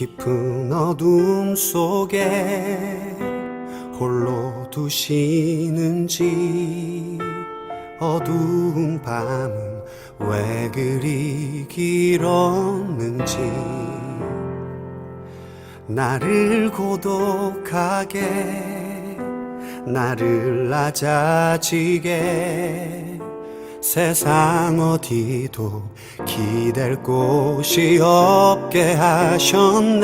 깊은 어둠 속에 홀로 두시는지, 어두운 밤은 왜 그리 길었는지, 나를 고독하게, 나를 낮아지게, 세상 어디도 기댈 곳이 없게 하셨네.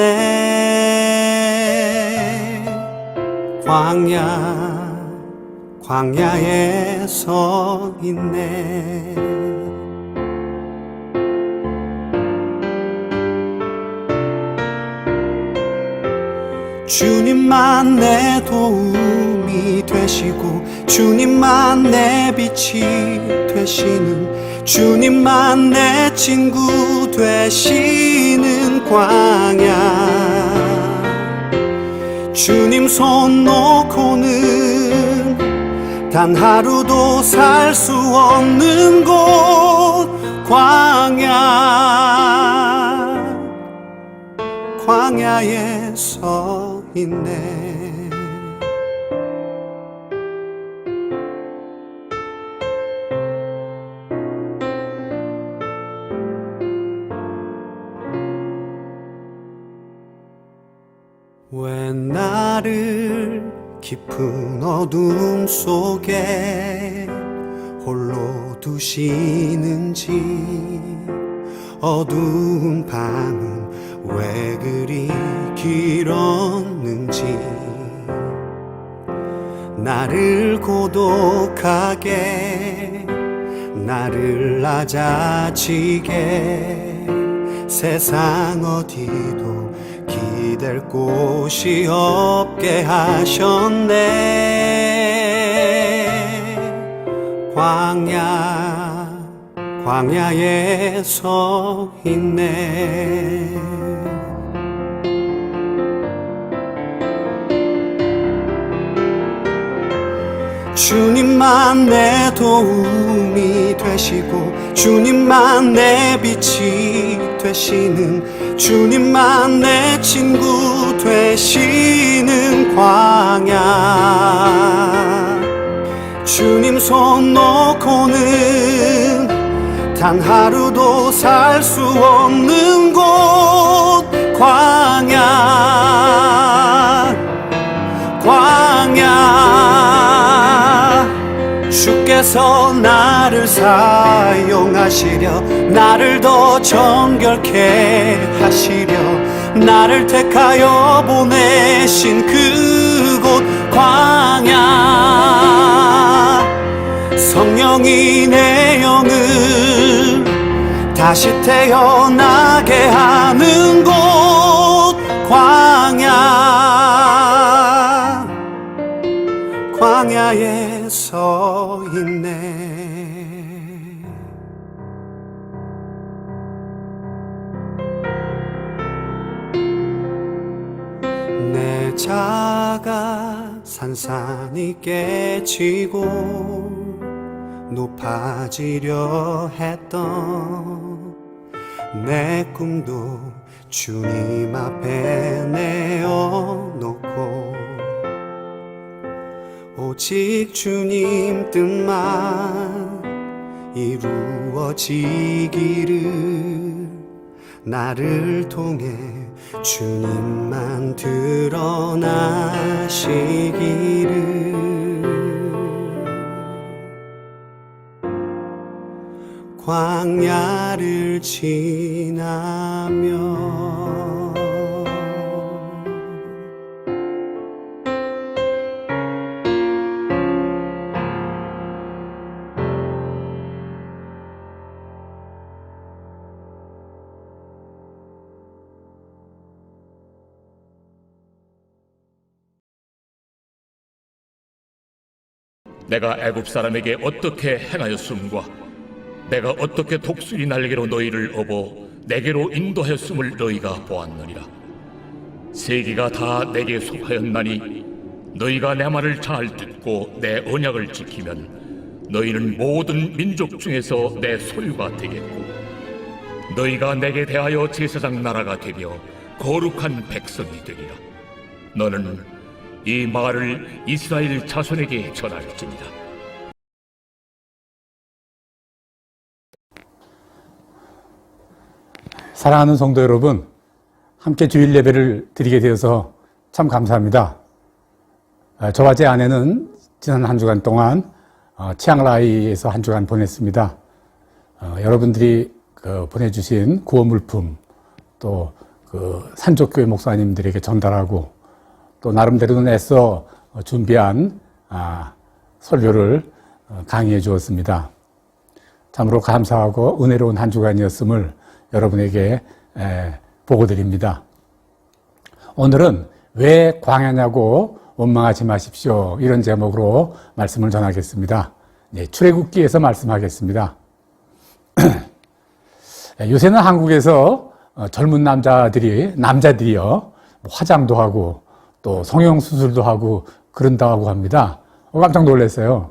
광야에 서 있네. 주님만 내 도움이 되시고, 주님만 내 빛이 되시는, 주님만 내 친구 되시는 광야. 주님 손 놓고는 단 하루도 살 수 없는 곳, 광야에 서 있네. 왜 나를 깊은 어둠 속에 홀로 두시는지, 어두운 밤은 왜 그리 길었는지, 나를 고독하게, 나를 낮아지게, 세상 어디도 기댈 곳이 없게 하셨네. 광야에 서 있네. 주님만 내 도움이 되시고, 주님만 내 빛이 되시는, 주님만 내 친구 되시는 광야. 주님 손 놓고는 단 하루도 살 수 없는 곳, 광야. 주께서 나를 사용하시려, 나를 더 정결케 하시려, 나를 택하여 보내신 그곳 광야. 성령이 내 영을 다시 태어나게 하는 곳, 광야에 서 있네. 내 자가 산산이 깨지고 높아지려 했던 내 꿈도 주님 앞에 내어놓고, 오직 주님 뜻만 이루어지기를, 나를 통해 주님만 드러나시기를. 광야를 지나며 내가 애굽 사람에게 어떻게 행하였음과 내가 어떻게 독수리 날개로 너희를 업어 내게로 인도하였음을 너희가 보았느니라. 세계가 다 내게 속하였나니 너희가 내 말을 잘 듣고 내 언약을 지키면 너희는 모든 민족 중에서 내 소유가 되겠고, 너희가 내게 대하여 제사장 나라가 되며 거룩한 백성이 되리라. 너는 이 말을 이스라엘 자손에게 전할지니라. 사랑하는 성도 여러분, 함께 주일 예배를 드리게 되어서 참 감사합니다. 저와 제 아내는 지난 한 주간 동안 치앙라이에서 한 주간 보냈습니다. 여러분들이 보내주신 구호물품, 또 산족교회 목사님들에게 전달하고, 또 나름대로는 애써 준비한 설교를 강의해 주었습니다. 참으로 감사하고 은혜로운 한 주간이었음을 여러분에게 보고드립니다. 오늘은 왜 광야냐고 원망하지 마십시오, 이런 제목으로 말씀을 전하겠습니다. 출애굽기에서 말씀하겠습니다. 요새는 한국에서 젊은 남자들이요, 화장도 하고 또 성형수술도 하고 그런다고 합니다. 깜짝 놀랐어요.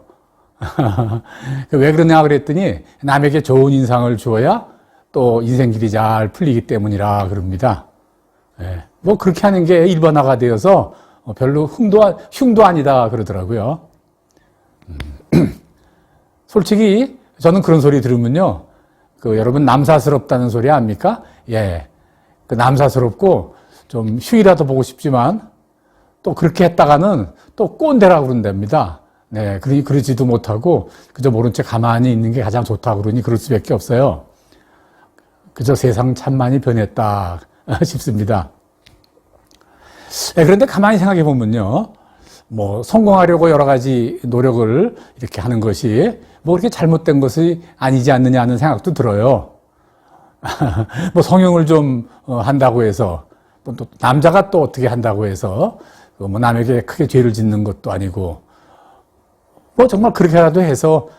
왜 그러냐 그랬더니 남에게 좋은 인상을 주어야 또 인생길이 잘 풀리기 때문이라 그럽니다. 뭐 그렇게 하는 게 일반화가 되어서 별로 흉도 아니다 그러더라고요. 솔직히 저는 그런 소리 들으면요, 여러분 남사스럽다는 소리 압니까? 예, 남사스럽고 좀 흉이라도 보고 싶지만 또 그렇게 했다가는 또 꼰대라고 그런답니다. 네, 그러지도 못하고 그저 모른 채 가만히 있는 게 가장 좋다고 그러니 그럴 수밖에 없어요. 그저 세상 참 많이 변했다 싶습니다. 그런데 가만히 생각해 보면요, 뭐 성공하려고 여러 가지 노력을 이렇게 하는 것이 뭐 그렇게 잘못된 것이 아니지 않느냐 하는 생각도 들어요. 뭐 성형을 좀 한다고 해서, 또 남자가 또 어떻게 한다고 해서 뭐 남에게 크게 죄를 짓는 것도 아니고, 뭐 정말 그렇게라도 해서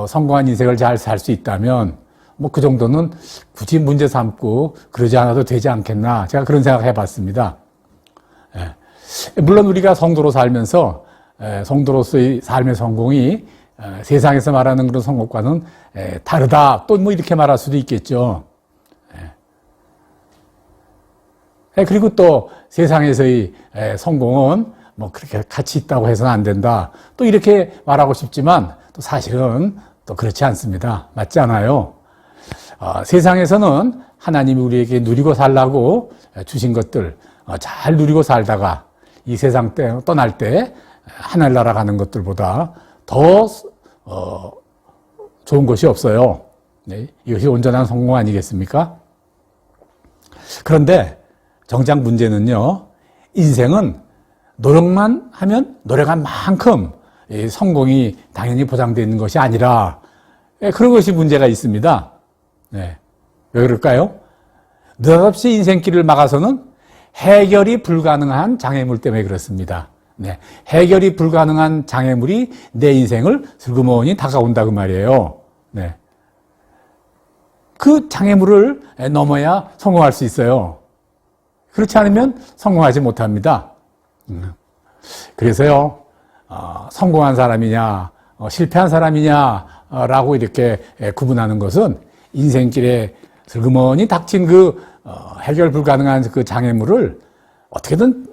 성공한 인생을 잘 살 수 있다면 뭐 그 정도는 굳이 문제 삼고 그러지 않아도 되지 않겠나, 제가 그런 생각을 해봤습니다. 물론 우리가 성도로 살면서 성도로서의 삶의 성공이 세상에서 말하는 그런 성공과는 다르다, 또 뭐 이렇게 말할 수도 있겠죠. 그리고 또 세상에서의 성공은 뭐 그렇게 가치 있다고 해서는 안 된다, 또 이렇게 말하고 싶지만 또 사실은 또 그렇지 않습니다. 맞지 않아요? 세상에서는 하나님이 우리에게 누리고 살라고 주신 것들 잘 누리고 살다가 이 세상 떠날 때 하늘나라 가는 것들보다 더 좋은 것이 없어요. 네, 이것이 온전한 성공 아니겠습니까? 그런데 정작 문제는요, 인생은 노력만 하면 노력한 만큼 성공이 당연히 보장되어 있는 것이 아니라 그런 것이 문제가 있습니다. 네. 왜 그럴까요? 느닷없이 인생길을 막아서는 해결이 불가능한 장애물 때문에 그렇습니다. 네. 해결이 불가능한 장애물이 내 인생을 슬그머니 다가온다 그 말이에요. 네. 그 장애물을 넘어야 성공할 수 있어요. 그렇지 않으면 성공하지 못합니다. 그래서요, 성공한 사람이냐 실패한 사람이냐라고 이렇게 구분하는 것은 인생길에 슬그머니 닥친 해결 불가능한 그 장애물을 어떻게든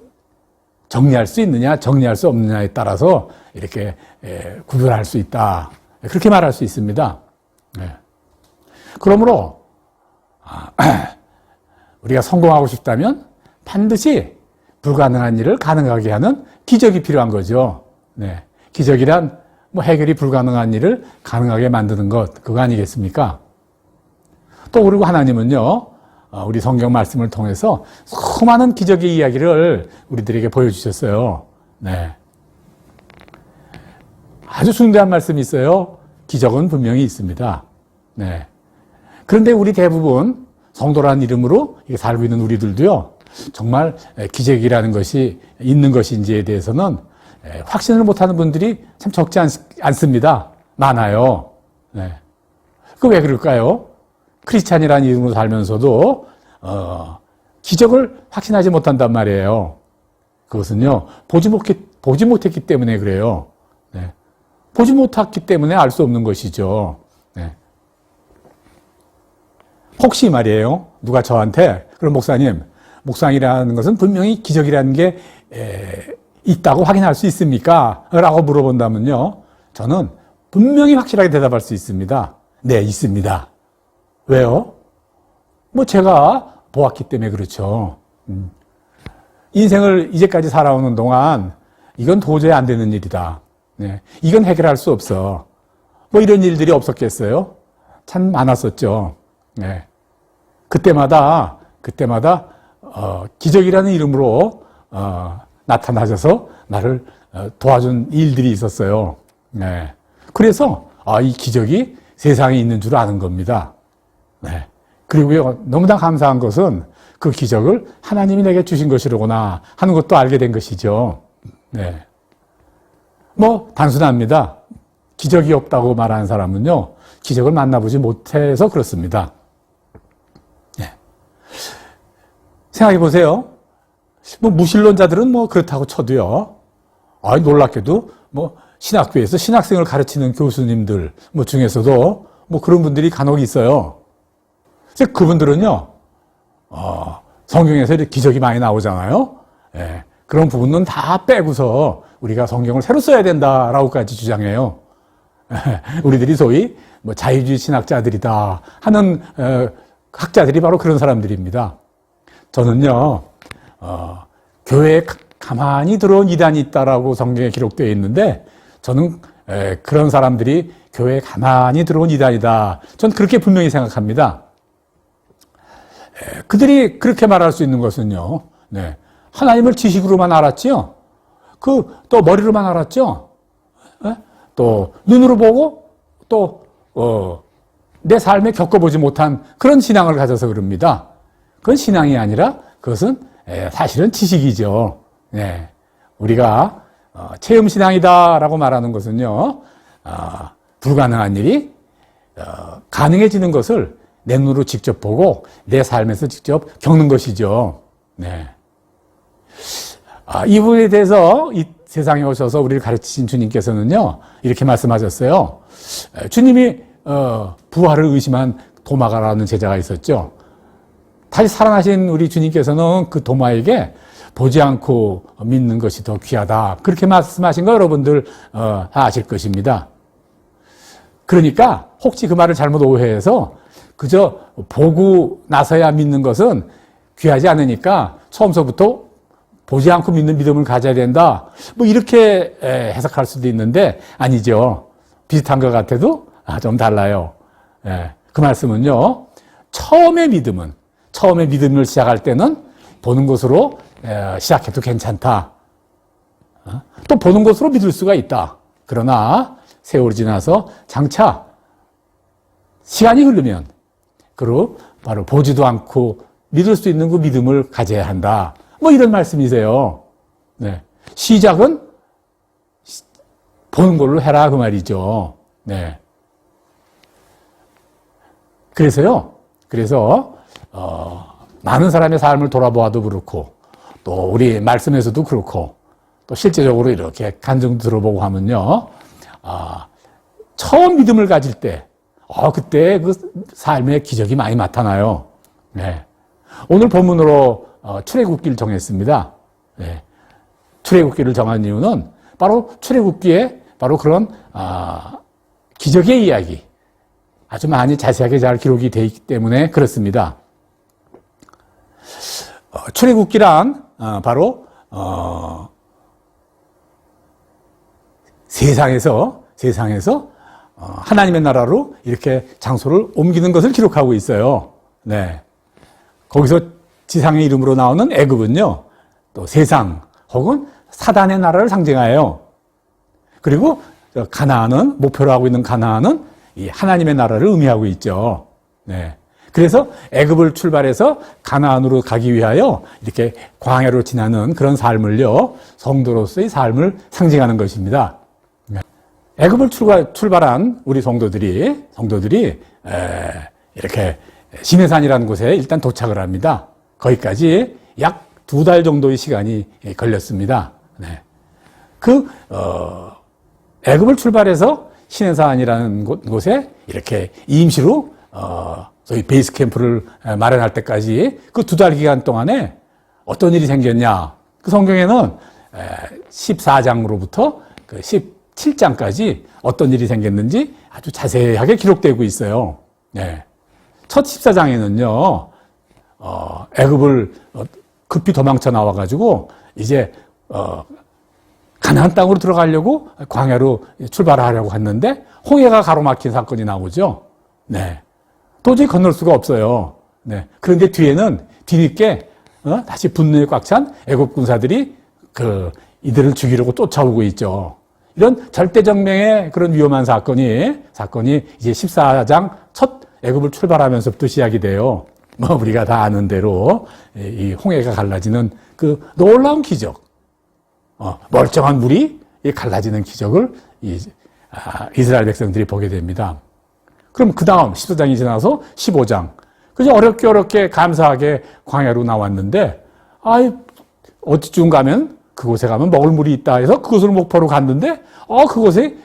정리할 수 있느냐 정리할 수 없느냐에 따라서 이렇게 구별할 수 있다, 그렇게 말할 수 있습니다. 그러므로 우리가 성공하고 싶다면 반드시 불가능한 일을 가능하게 하는 기적이 필요한 거죠. 네. 기적이란 뭐 해결이 불가능한 일을 가능하게 만드는 것, 그거 아니겠습니까? 또 그리고 하나님은요, 우리 성경 말씀을 통해서 수많은 기적의 이야기를 우리들에게 보여주셨어요. 네. 아주 중대한 말씀이 있어요. 기적은 분명히 있습니다. 네. 그런데 우리 대부분 성도라는 이름으로 살고 있는 우리들도요, 정말 기적이라는 것이 있는 것인지에 대해서는 확신을 못하는 분들이 참 적지 않습니다. 많아요. 네. 그 왜 그럴까요? 크리스찬이라는 이름으로 살면서도 기적을 확신하지 못한단 말이에요. 그것은요, 보지 못했기 때문에 그래요. 네. 보지 못했기 때문에 알 수 없는 것이죠. 네. 혹시 말이에요, 누가 저한테, 그럼 목사님, 묵상이라는 것은 분명히 기적이라는 게 있다고 확인할 수 있습니까? 라고 물어본다면요. 저는 분명히 확실하게 대답할 수 있습니다. 네, 있습니다. 왜요? 뭐 제가 보았기 때문에 그렇죠. 인생을 이제까지 살아오는 동안 이건 도저히 안 되는 일이다. 네, 이건 해결할 수 없어. 뭐 이런 일들이 없었겠어요? 참 많았었죠. 네. 그때마다 기적이라는 이름으로 나타나셔서 나를 도와준 일들이 있었어요. 네. 그래서 이 기적이 세상에 있는 줄 아는 겁니다. 네. 그리고요, 너무나 감사한 것은 그 기적을 하나님이 내게 주신 것이로구나 하는 것도 알게 된 것이죠. 네. 뭐 단순합니다. 기적이 없다고 말하는 사람은요, 기적을 만나보지 못해서 그렇습니다. 네. 생각해 보세요. 뭐 무신론자들은 뭐 그렇다고 쳐도요. 놀랍게도 뭐 신학교에서 신학생을 가르치는 교수님들 뭐 중에서도 뭐 그런 분들이 간혹 있어요. 그래서 그분들은요, 성경에서 이렇게 기적이 많이 나오잖아요. 예, 그런 부분은 다 빼고서 우리가 성경을 새로 써야 된다라고까지 주장해요. 우리들이 소위 뭐 자유주의 신학자들이다 하는 학자들이 바로 그런 사람들입니다. 저는요, 교회에 가만히 들어온 이단이 있다라고 성경에 기록되어 있는데, 저는 그런 사람들이 교회에 가만히 들어온 이단이다. 전 그렇게 분명히 생각합니다. 그들이 그렇게 말할 수 있는 것은요, 네, 하나님을 지식으로만 알았지요. 또 머리로만 알았죠. 또 눈으로 보고 또 내 삶에 겪어보지 못한 그런 신앙을 가져서 그럽니다. 그건 신앙이 아니라 그것은 사실은 지식이죠. 네, 우리가 체험신앙이다라고 말하는 것은요, 불가능한 일이 가능해지는 것을 내 눈으로 직접 보고 내 삶에서 직접 겪는 것이죠. 네. 이 부분에 대해서 이 세상에 오셔서 우리를 가르치신 주님께서는요, 이렇게 말씀하셨어요. 주님이 부활을 의심한 도마가라는 제자가 있었죠. 다시 살아나신 우리 주님께서는 그 도마에게 보지 않고 믿는 것이 더 귀하다, 그렇게 말씀하신 거 여러분들 아실 것입니다. 그러니까 혹시 그 말을 잘못 오해해서 그저 보고 나서야 믿는 것은 귀하지 않으니까 처음서부터 보지 않고 믿는 믿음을 가져야 된다, 뭐 이렇게 해석할 수도 있는데 아니죠. 비슷한 것 같아도 좀 달라요. 그 말씀은요, 처음의 믿음을 시작할 때는 보는 것으로 시작해도 괜찮다. 또 보는 것으로 믿을 수가 있다. 그러나 세월이 지나서 장차 시간이 흐르면 그리고 바로 보지도 않고 믿을 수 있는 그 믿음을 가져야 한다. 뭐 이런 말씀이세요. 네. 시작은 보는 걸로 해라, 그 말이죠. 네. 그래서 많은 사람의 삶을 돌아보아도 그렇고, 또 우리 말씀에서도 그렇고, 또 실제적으로 이렇게 간증 들어보고 하면요, 처음 믿음을 가질 때, 그때 그 삶의 기적이 많이 나타나요. 네. 오늘 본문으로 출애굽기를 정했습니다. 네. 출애굽기를 정한 이유는 바로 출애굽기에 바로 그런 기적의 이야기, 아주 많이 자세하게 잘 기록이 되어 있기 때문에 그렇습니다. 출애굽기란 바로 세상에서 하나님의 나라로 이렇게 장소를 옮기는 것을 기록하고 있어요. 네. 거기서 지상의 이름으로 나오는 애굽은요, 또 세상 혹은 사단의 나라를 상징하여요. 그리고 가나안은, 목표로 하고 있는 가나안은 이 하나님의 나라를 의미하고 있죠. 네. 그래서 애굽을 출발해서 가나안으로 가기 위하여 이렇게 광야로 지나는 그런 삶을요, 성도로서의 삶을 상징하는 것입니다. 애굽을 출발한 우리 성도들이 이렇게 시내산이라는 곳에 일단 도착을 합니다. 거기까지 약 2달 정도의 시간이 걸렸습니다. 네. 애굽을 출발해서 시내산이라는 곳에 이렇게 임시로 소위 베이스 캠프를 마련할 때까지 그 2달 기간 동안에 어떤 일이 생겼냐? 그 성경에는 14장으로부터 그 17장까지 어떤 일이 생겼는지 아주 자세하게 기록되고 있어요. 네. 첫 14장에는요, 애굽을 급히 도망쳐 나와가지고 이제 가나안 땅으로 들어가려고 광야로 출발하려고 했는데 홍해가 가로막힌 사건이 나오죠. 네. 도저히 건널 수가 없어요. 네. 그런데 뒤늦게 다시 분노에 꽉 찬 애굽 군사들이 이들을 죽이려고 쫓아오고 있죠. 이런 절대정명의 그런 위험한 사건이 이제 14장 첫 애굽을 출발하면서부터 시작이 돼요. 우리가 다 아는 대로 이 홍해가 갈라지는 그 놀라운 기적, 멀쩡한 물이 갈라지는 기적을 이스라엘 백성들이 보게 됩니다. 그럼 그 다음 14장이 지나서 15장. 그저 어렵게 감사하게 광야로 나왔는데, 어디쯤 가면 그곳에 가면 먹을 물이 있다 해서 그곳을 목표로 갔는데, 그곳에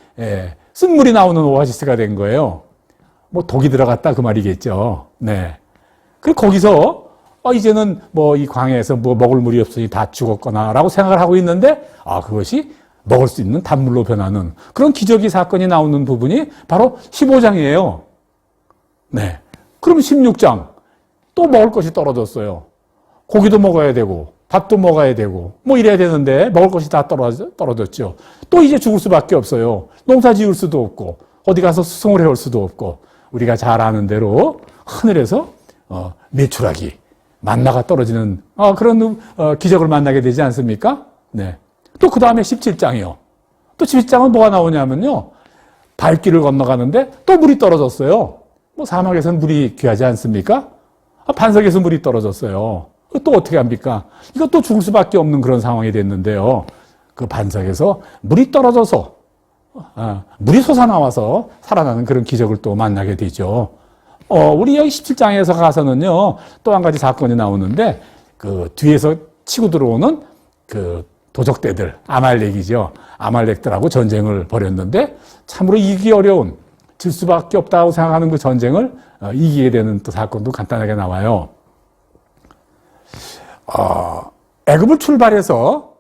쓴물이 나오는 오아시스가 된 거예요. 독이 들어갔다 그 말이겠죠. 네. 그리고 거기서 이제는 이 광야에서 먹을 물이 없으니 다 죽었거나라고 생각을 하고 있는데, 그것이 먹을 수 있는 단물로 변하는 그런 기적의 사건이 나오는 부분이 바로 15장이에요. 네. 그럼 16장 또 먹을 것이 떨어졌어요. 고기도 먹어야 되고 밥도 먹어야 되고 이래야 되는데 먹을 것이 다 떨어졌죠. 또 이제 죽을 수밖에 없어요. 농사 지을 수도 없고 어디 가서 수송을 해올 수도 없고 우리가 잘 아는 대로 하늘에서 메추라기 만나가 떨어지는 그런 기적을 만나게 되지 않습니까? 네. 또 그 다음에 17장이요. 또 17장은 뭐가 나오냐면요. 발길을 건너가는데 또 물이 떨어졌어요. 사막에서는 물이 귀하지 않습니까? 반석에서 물이 떨어졌어요. 또 어떻게 합니까? 이것도 죽을 수밖에 없는 그런 상황이 됐는데요. 그 반석에서 물이 떨어져서 물이 솟아나와서 살아나는 그런 기적을 또 만나게 되죠. 우리 여기 17장에서 가서는요, 또 한 가지 사건이 나오는데, 그 뒤에서 치고 들어오는 그 도적대들, 아말렉이죠. 아말렉들하고 전쟁을 벌였는데, 참으로 이기기 어려운, 질 수밖에 없다고 생각하는 그 전쟁을 이기게 되는 또 사건도 간단하게 나와요. 애굽을 출발해서,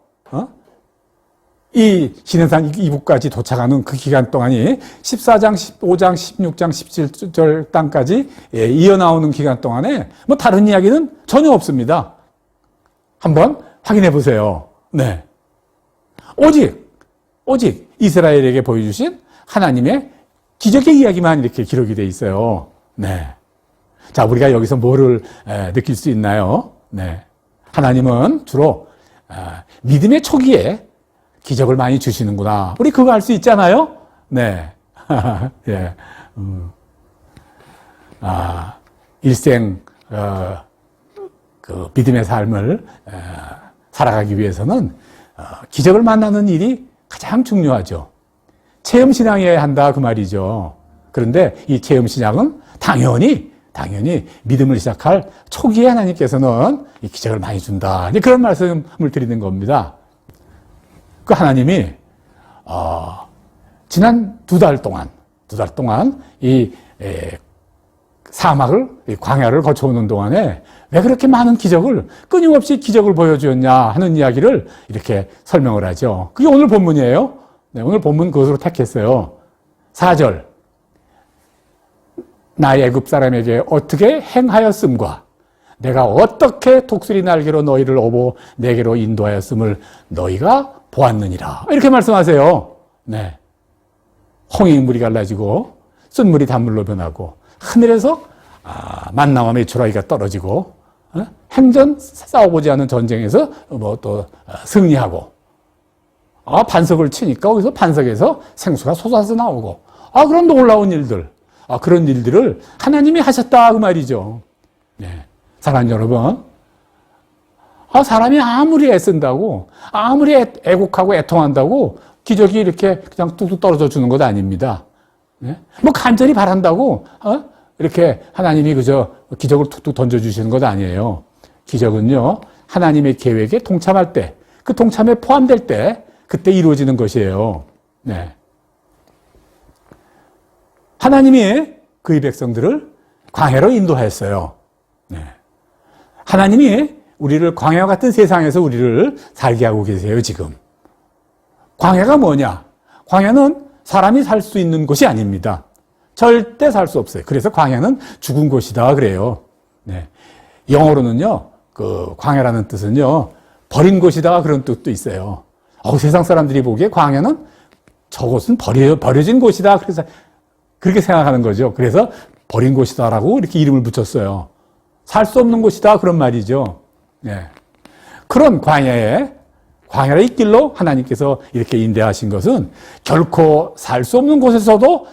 이 시내산 이북까지 도착하는 그 기간 동안이 14장, 15장, 16장, 17절 땅까지 이어나오는 기간 동안에 다른 이야기는 전혀 없습니다. 한번 확인해 보세요. 네. 오직 이스라엘에게 보여주신 하나님의 기적의 이야기만 이렇게 기록이 돼 있어요. 네. 자, 우리가 여기서 뭐를 느낄 수 있나요? 네. 하나님은 주로 믿음의 초기에 기적을 많이 주시는구나. 우리 그거 알 수 있잖아요? 네. 예. 일생, 그 믿음의 삶을 살아가기 위해서는 기적을 만나는 일이 가장 중요하죠. 체험신앙이어야 한다 그 말이죠. 그런데 이 체험신앙은 당연히 믿음을 시작할 초기에 하나님께서는 이 기적을 많이 준다. 그런 말씀을 드리는 겁니다. 그 하나님이 지난 두 달 동안 이 사막을, 이 광야를 거쳐오는 동안에 왜 그렇게 많은 끊임없이 기적을 보여주었냐 하는 이야기를 이렇게 설명을 하죠. 그게 오늘 본문이에요. 네, 오늘 본문 그것으로 택했어요. 4절. 나의 애굽 사람에게 어떻게 행하였음과 내가 어떻게 독수리 날개로 너희를 업어 내게로 인도하였음을 너희가 보았느니라. 이렇게 말씀하세요. 네. 홍해의 물이 갈라지고 쓴물이 단물로 변하고 하늘에서 만나와 메추라기가 떨어지고 행전 싸워보지 않은 전쟁에서 또 승리하고 반석을 치니까 거기서 반석에서 생수가 솟아서 나오고 그런 놀라운 일들 그런 일들을 하나님이 하셨다 그 말이죠. 네. 사랑하는 여러분, 사람이 아무리 애쓴다고 아무리 애곡하고 애통한다고 기적이 이렇게 그냥 뚝뚝 떨어져 주는 것 아닙니다. 네? 간절히 바란다고 이렇게 하나님이 그저 기적을 툭툭 던져주시는 것 아니에요. 기적은요, 하나님의 계획에 동참할 때, 그 동참에 포함될 때, 그때 이루어지는 것이에요. 네. 하나님이 그의 백성들을 광야로 인도하였어요. 네. 하나님이 우리를 광야와 같은 세상에서 우리를 살게 하고 계세요, 지금. 광야가 뭐냐? 광야는 사람이 살 수 있는 곳이 아닙니다. 절대 살 수 없어요. 그래서 광야는 죽은 곳이다 그래요. 네. 영어로는요, 그 광야라는 뜻은요, 버린 곳이다 그런 뜻도 있어요. 세상 사람들이 보기에 광야는 저곳은 버려진 곳이다. 그래서 그렇게 생각하는 거죠. 그래서 버린 곳이다라고 이렇게 이름을 붙였어요. 살 수 없는 곳이다 그런 말이죠. 네. 그런 광야의 길로 하나님께서 이렇게 인도하신 것은 결코 살 수 없는 곳에서도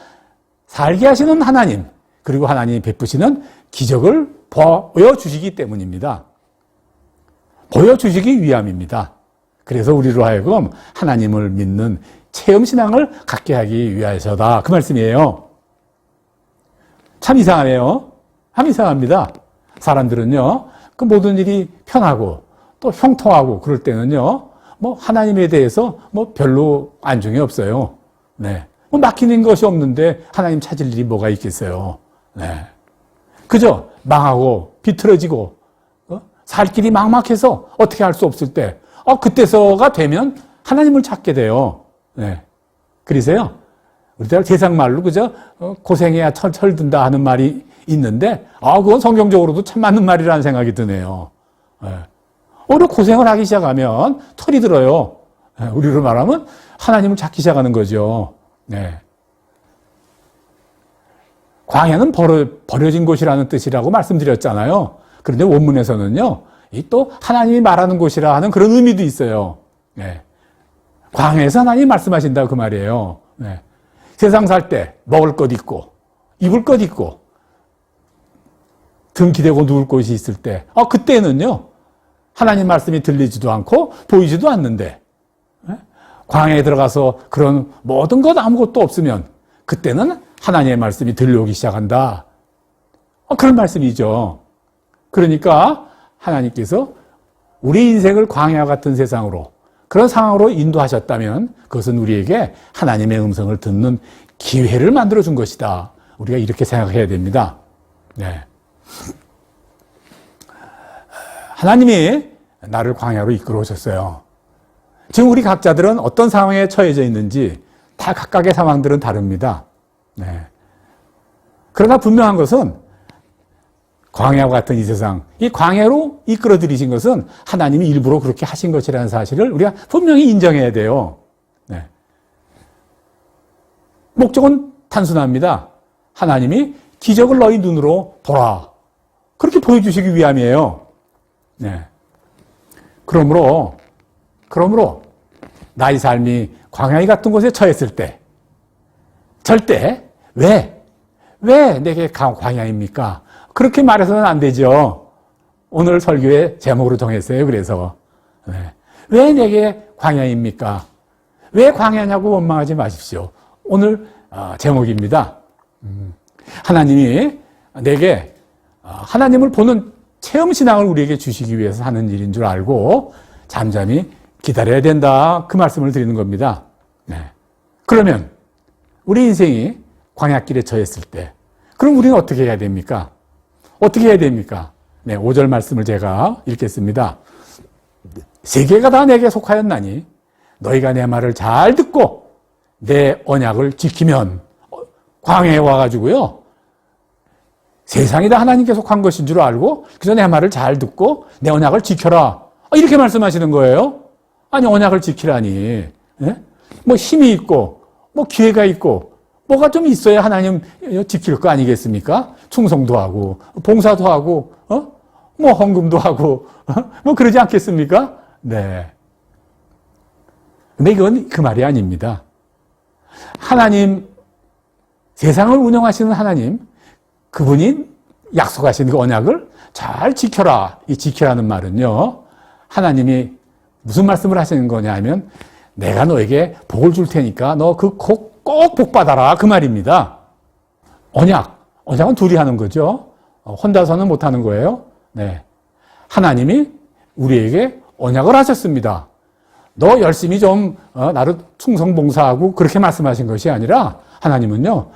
살게 하시는 하나님, 그리고 하나님이 베푸시는 기적을 보여주시기 때문입니다. 보여주시기 위함입니다. 그래서 우리로 하여금 하나님을 믿는 체험신앙을 갖게 하기 위해서다. 그 말씀이에요. 참 이상하네요. 참 이상합니다. 사람들은요, 그 모든 일이 편하고 또 형통하고 그럴 때는요, 하나님에 대해서 별로 안중이 없어요. 네. 막히는 것이 없는데 하나님 찾을 일이 뭐가 있겠어요. 네. 그저 망하고 비틀어지고, 살 길이 막막해서 어떻게 할 수 없을 때, 그때서가 되면 하나님을 찾게 돼요. 네. 그래서요, 우리가 세상 말로 그저 고생해야 철든다 하는 말이 있는데, 그건 성경적으로도 참 맞는 말이라는 생각이 드네요. 네. 오히려 고생을 하기 시작하면 철이 들어요. 네. 우리로 말하면 하나님을 찾기 시작하는 거죠. 네. 광야는 버려진 곳이라는 뜻이라고 말씀드렸잖아요. 그런데 원문에서는요, 또 하나님이 말하는 곳이라 하는 그런 의미도 있어요. 네. 광야에서 하나님이 말씀하신다 그 말이에요. 네. 세상 살 때 먹을 것 있고 입을 것 있고 등 기대고 누울 곳이 있을 때, 그때는요 하나님 말씀이 들리지도 않고 보이지도 않는데, 광야에 들어가서 그런 모든 것 아무것도 없으면 그때는 하나님의 말씀이 들려오기 시작한다. 그런 말씀이죠. 그러니까 하나님께서 우리 인생을 광야와 같은 세상으로, 그런 상황으로 인도하셨다면 그것은 우리에게 하나님의 음성을 듣는 기회를 만들어준 것이다. 우리가 이렇게 생각해야 됩니다. 네. 하나님이 나를 광야로 이끌어 오셨어요. 지금 우리 각자들은 어떤 상황에 처해져 있는지 다 각각의 상황들은 다릅니다. 네. 그러나 분명한 것은 광야와 같은 이 세상, 이 광야로 이끌어 들이신 것은 하나님이 일부러 그렇게 하신 것이라는 사실을 우리가 분명히 인정해야 돼요. 네. 목적은 단순합니다. 하나님이 기적을 너희 눈으로 보라. 그렇게 보여주시기 위함이에요. 네. 그러므로 나의 삶이 광야 같은 곳에 처했을 때 절대 왜 내게 광야입니까? 그렇게 말해서는 안 되죠. 오늘 설교의 제목으로 정했어요. 그래서 왜 내게 광야입니까? 왜 광야냐고 원망하지 마십시오. 오늘 제목입니다. 하나님이 내게 하나님을 보는 체험신앙을 우리에게 주시기 위해서 하는 일인 줄 알고 잠잠히 기다려야 된다. 그 말씀을 드리는 겁니다. 네. 그러면 우리 인생이 광야길에 처했을 때 그럼 우리는 어떻게 해야 됩니까? 어떻게 해야 됩니까? 네, 5절 말씀을 제가 읽겠습니다. 세계가 다 내게 속하였나니 너희가 내 말을 잘 듣고 내 언약을 지키면, 광야에 와가지고요, 세상이 다 하나님께 속한 것인 줄 알고 그래서 내 말을 잘 듣고 내 언약을 지켜라. 이렇게 말씀하시는 거예요. 아니, 언약을 지키라니. 예? 힘이 있고 기회가 있고 뭐가 좀 있어야 하나님 지킬 거 아니겠습니까? 충성도 하고 봉사도 하고 헌금도 하고 그러지 않겠습니까? 네. 근데 이건 그 말이 아닙니다. 하나님, 세상을 운영하시는 하나님, 그분이 약속하신 그 언약을 잘 지켜라. 이 지키라는 말은요, 하나님이 무슨 말씀을 하시는 거냐 하면 내가 너에게 복을 줄 테니까 너 꼭 복 받아라. 그 말입니다. 언약은 둘이 하는 거죠. 혼자서는 못 하는 거예요. 네. 하나님이 우리에게 언약을 하셨습니다. 너 열심히 좀 나를 충성봉사하고 그렇게 말씀하신 것이 아니라 하나님은요,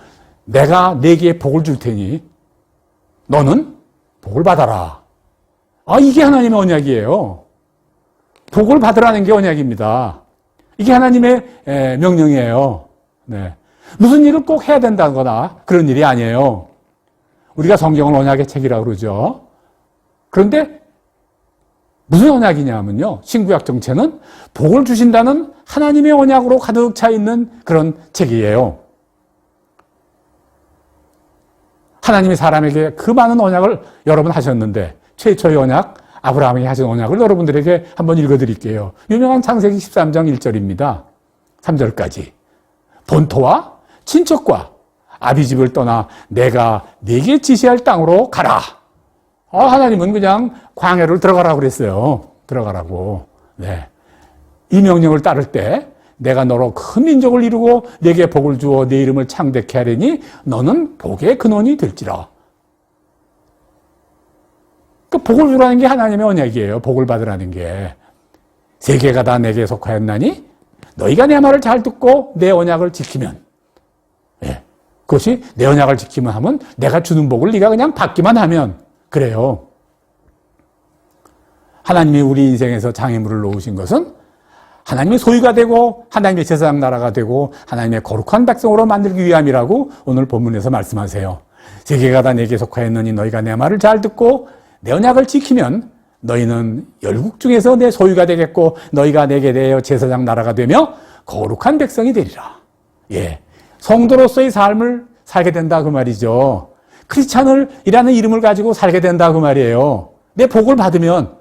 내가 네게 복을 줄 테니 너는 복을 받아라. 이게 하나님의 언약이에요. 복을 받으라는 게 언약입니다. 이게 하나님의 명령이에요. 네. 무슨 일을 꼭 해야 된다거나 그런 일이 아니에요. 우리가 성경을 언약의 책이라고 그러죠. 그런데 무슨 언약이냐면요. 신구약 정체는 복을 주신다는 하나님의 언약으로 가득 차 있는 그런 책이에요. 하나님이 사람에게 그 많은 언약을 여러분 하셨는데 최초의 언약, 아브라함에게 하신 언약을 여러분들에게 한번 읽어드릴게요. 유명한 창세기 13장 1절입니다. 3절까지. 본토와 친척과 아비집을 떠나 내가 네게 지시할 땅으로 가라. 하나님은 그냥 광야를 들어가라고 그랬어요. 들어가라고. 네. 이 명령을 따를 때 내가 너로 큰 민족을 이루고 네게 복을 주어 네 이름을 창대케 하리니 너는 복의 근원이 될지라. 그 복을 주라는 게 하나님의 언약이에요. 복을 받으라는 게. 세계가 다 내게 속하였나니 너희가 내 말을 잘 듣고 내 언약을 지키면, 예, 그것이 내 언약을 지키면 하면 내가 주는 복을 네가 그냥 받기만 하면 그래요. 하나님이 우리 인생에서 장애물을 놓으신 것은 하나님의 소유가 되고 하나님의 제사장 나라가 되고 하나님의 거룩한 백성으로 만들기 위함이라고 오늘 본문에서 말씀하세요. 세계가 다 내게 속하였느니 너희가 내 말을 잘 듣고 내 언약을 지키면 너희는 열국 중에서 내 소유가 되겠고 너희가 내게 대하여 제사장 나라가 되며 거룩한 백성이 되리라. 예, 성도로서의 삶을 살게 된다 그 말이죠. 크리스찬이라는 이름을 가지고 살게 된다 그 말이에요. 내 복을 받으면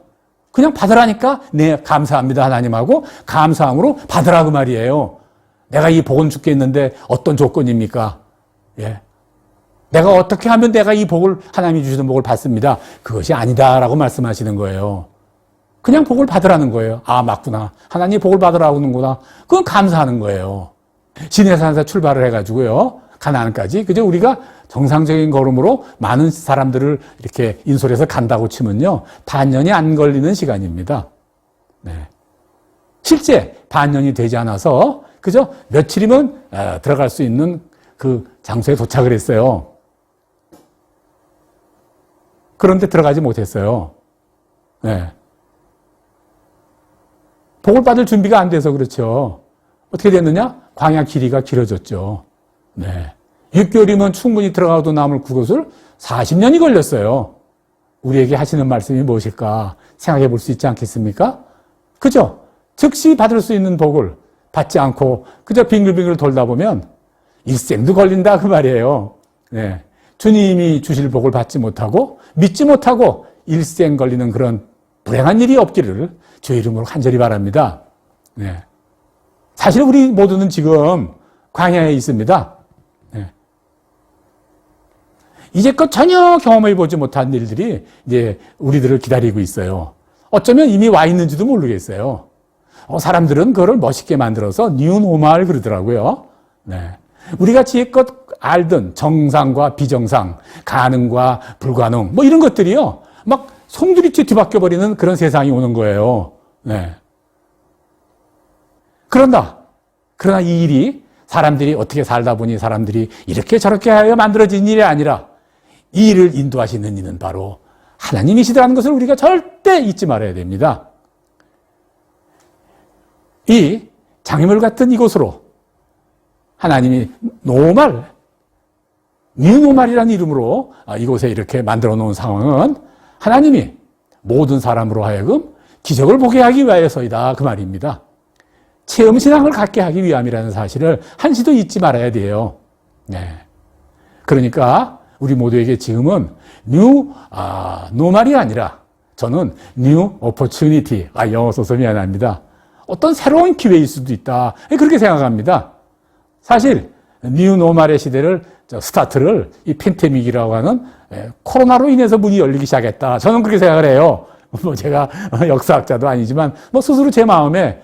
그냥 받으라니까 네 감사합니다 하나님하고 감사함으로 받으라 그 말이에요. 내가 이 복은 주겠는데 어떤 조건입니까? 예, 내가 어떻게 하면 내가 이 복을 하나님이 주시는 복을 받습니다. 그것이 아니다라고 말씀하시는 거예요. 그냥 복을 받으라는 거예요. 맞구나. 하나님 복을 받으라고 하는구나. 그건 감사하는 거예요. 시내산에서 출발을 해가지고요. 가나안까지 그저 우리가 정상적인 걸음으로 많은 사람들을 이렇게 인솔해서 간다고 치면요. 반년이 안 걸리는 시간입니다. 네. 실제 반년이 되지 않아서 그저 며칠이면 들어갈 수 있는 그 장소에 도착을 했어요. 그런데 들어가지 못했어요. 네. 복을 받을 준비가 안 돼서 그렇죠. 어떻게 됐느냐? 광야 길이가 길어졌죠. 네. 6개월이면 충분히 들어가도 남을 그곳을 40년이 걸렸어요. 우리에게 하시는 말씀이 무엇일까 생각해 볼 수 있지 않겠습니까? 그죠? 즉시 받을 수 있는 복을 받지 않고 그저 빙글빙글 돌다 보면 일생도 걸린다 그 말이에요. 네. 주님이 주실 복을 받지 못하고 믿지 못하고 일생 걸리는 그런 불행한 일이 없기를 주의 이름으로 간절히 바랍니다. 네. 사실 우리 모두는 지금 광야에 있습니다. 네. 이제껏 전혀 경험해 보지 못한 일들이 이제 우리들을 기다리고 있어요. 어쩌면 이미 와 있는지도 모르겠어요. 사람들은 그거를 멋있게 만들어서 뉴노멀 그러더라고요. 네. 우리가 지금껏 알던 정상과 비정상, 가능과 불가능, 뭐 이런 것들이요. 막 송두리째 뒤바뀌어 버리는 그런 세상이 오는 거예요. 네. 그러나 이 일이 사람들이 어떻게 살다 보니 사람들이 이렇게 저렇게 하여 만들어진 일이 아니라 이 일을 인도하시는 이는 바로 하나님이시라는 것을 우리가 절대 잊지 말아야 됩니다. 이 장애물 같은 이곳으로 하나님이 뉴노말이라는 이름으로 이곳에 이렇게 만들어 놓은 상황은 하나님이 모든 사람으로 하여금 기적을 보게 하기 위하여서이다 그 말입니다. 체험신앙을 갖게 하기 위함이라는 사실을 한시도 잊지 말아야 돼요. 네. 그러니까 우리 모두에게 지금은 노말이 아니라 저는 뉴 오퍼튜니티, 영어 써서 미안합니다. 어떤 새로운 기회일 수도 있다. 그렇게 생각합니다. 사실 뉴노말의 시대를 스타트를 이 팬데믹이라고 하는 코로나로 인해서 문이 열리기 시작했다. 저는 그렇게 생각을 해요. 제가 역사학자도 아니지만 스스로 제 마음에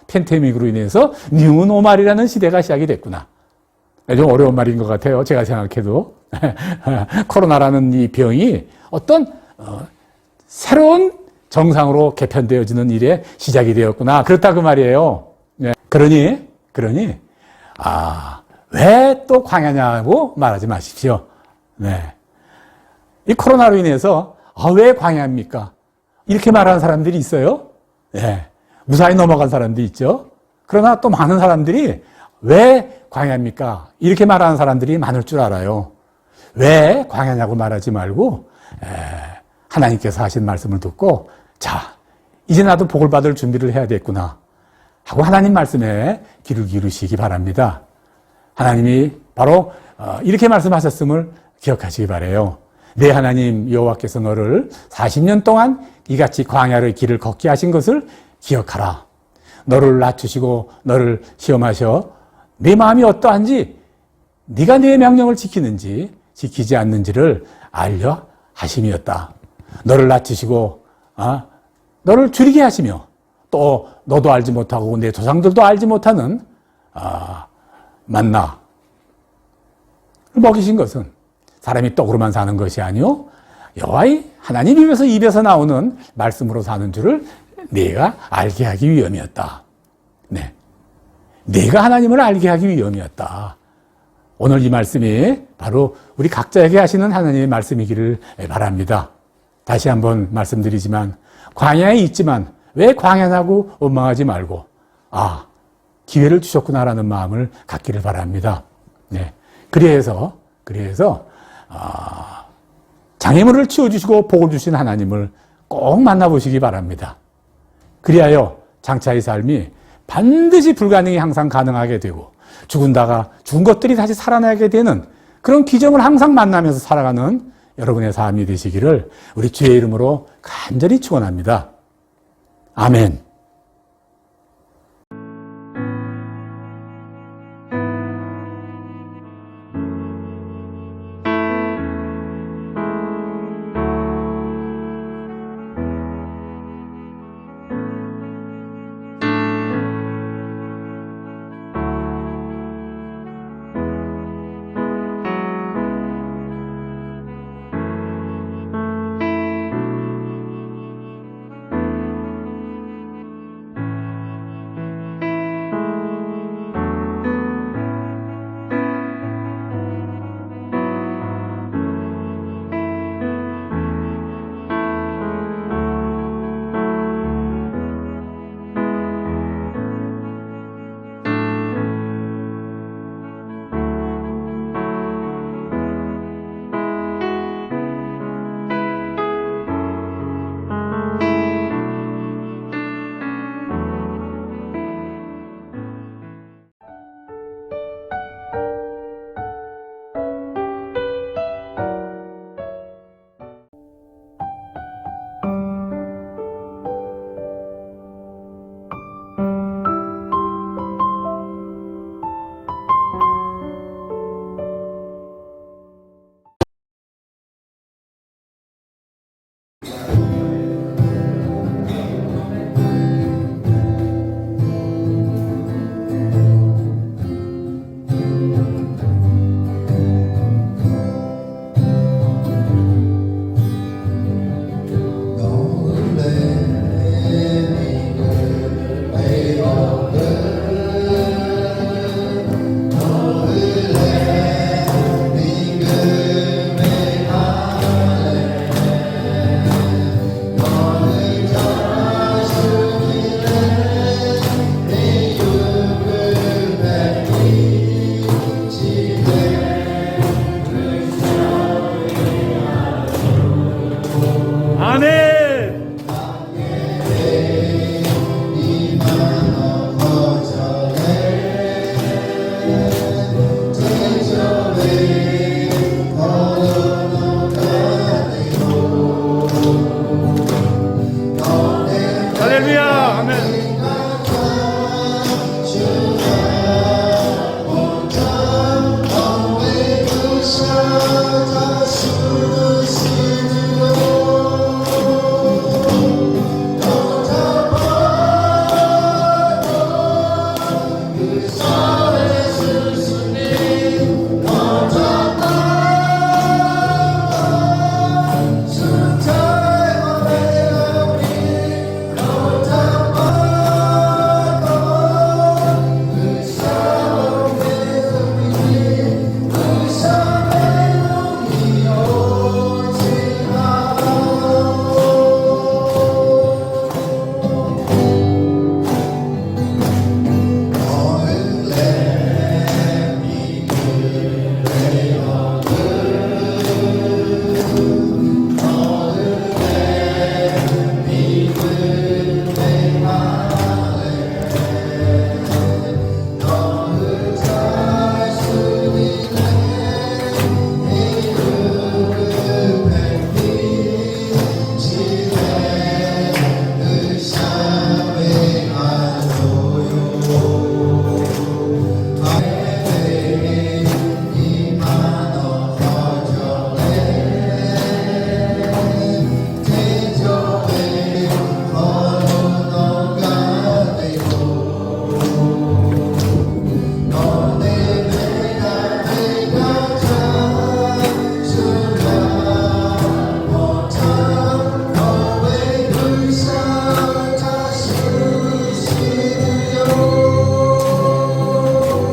팬데믹으로 인해서 뉴노말이라는 시대가 시작이 됐구나. 좀 어려운 말인 것 같아요. 제가 생각해도 코로나라는 이 병이 어떤 새로운 정상으로 개편되어지는 일의 시작이 되었구나. 그렇다 그 말이에요. 네. 그러니 왜 또 광야냐고 말하지 마십시오. 네. 이 코로나로 인해서 왜 광야입니까? 이렇게 말하는 사람들이 있어요. 예. 무사히 넘어간 사람도 있죠. 그러나 또 많은 사람들이 왜 광야입니까? 이렇게 말하는 사람들이 많을 줄 알아요. 왜 광야냐고 말하지 말고 하나님께서 하신 말씀을 듣고 자, 이제 나도 복을 받을 준비를 해야겠구나 하고 하나님 말씀에 귀를 기울이시기 바랍니다. 하나님이 바로 이렇게 말씀하셨음을 기억하시기 바라요. 내 하나님 여호와께서 너를 40년 동안 이같이 광야의 길을 걷게 하신 것을 기억하라. 너를 낮추시고 너를 시험하셔 네 마음이 어떠한지 네가 내 명령을 지키는지 지키지 않는지를 알려 하심이었다. 너를 낮추시고 너를 줄이게 하시며 또 너도 알지 못하고 내 조상들도 알지 못하는 만나 먹이신 것은 사람이 떡으로만 사는 것이 아니요 여호와의 하나님 입에서 나오는 말씀으로 사는 줄을 네가 알게 하기 위함이었다. 네, 네가 하나님을 알게 하기 위함이었다. 오늘 이 말씀이 바로 우리 각자에게 하시는 하나님의 말씀이기를 바랍니다. 다시 한번 말씀드리지만 광야에 있지만 왜 광야냐고 원망하지 말고 기회를 주셨구나라는 마음을 갖기를 바랍니다. 네, 그래서 장애물을 치워주시고 복을 주신 하나님을 꼭 만나보시기 바랍니다. 그리하여 장차의 삶이 반드시 불가능이 항상 가능하게 되고 죽은 것들이 다시 살아나게 되는 그런 기적을 항상 만나면서 살아가는 여러분의 삶이 되시기를 우리 주의 이름으로 간절히 축원합니다. 아멘. 할렐루야, 아멘.